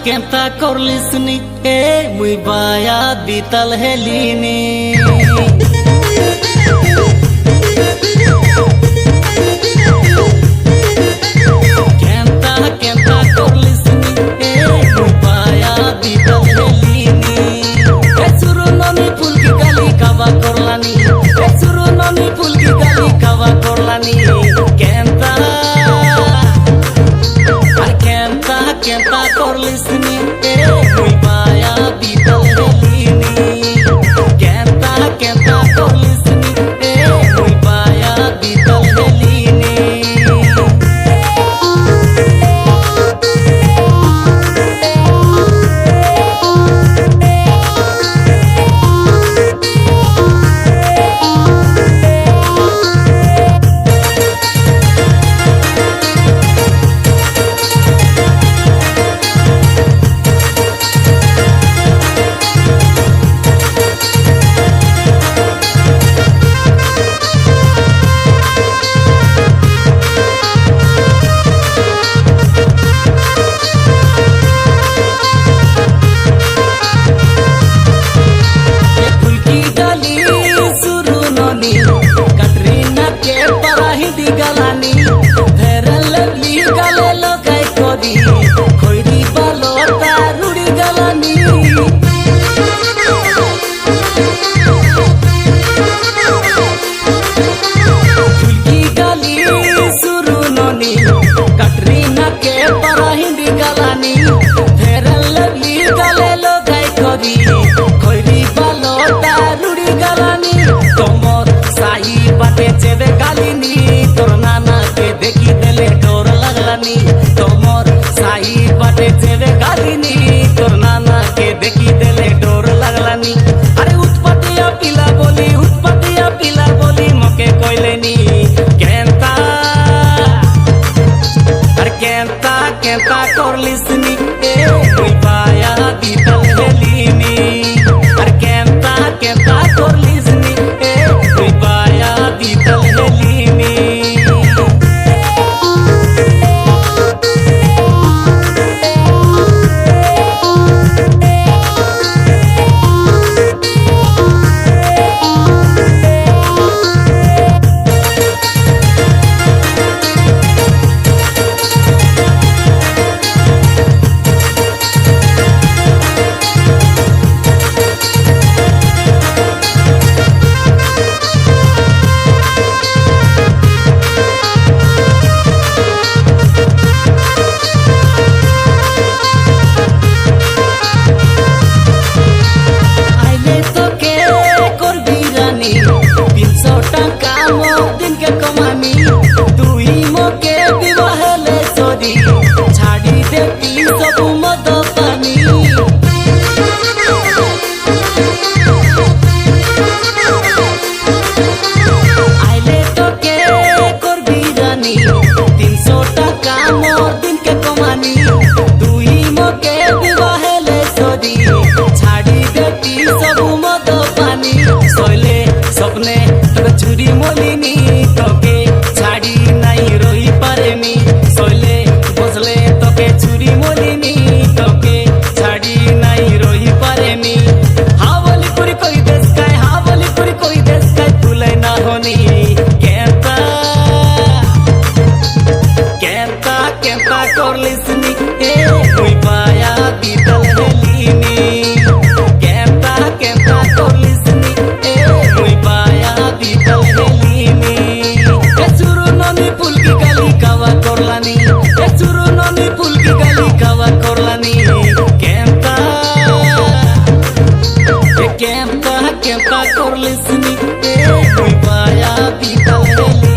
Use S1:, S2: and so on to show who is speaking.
S1: Kenta करलिसनी ए मुई बाया बीतल हेलिनी केंता करलिसनी ए मुई बाया बीतल हेलिनी केंता करलिसनी ए मुई बाया बीतल हेलिनी केंता करलिसनी ए मुई बाया बीतल हेलिनी अरे केंता करलिसनी ए मुई बाया बीतल हेलिनी करलिसनी ए मुई बाया बीतल हेलिनी केंता करलिसनी ए मुई बाया बीतल हेलिनी ए सुरु ननी फुलकी गाली कावा करलानी ए सुरु ननी फुलकी गाली कावा करलानी केंता करलिसनी ए मुई बाया बीतल हेलिनी।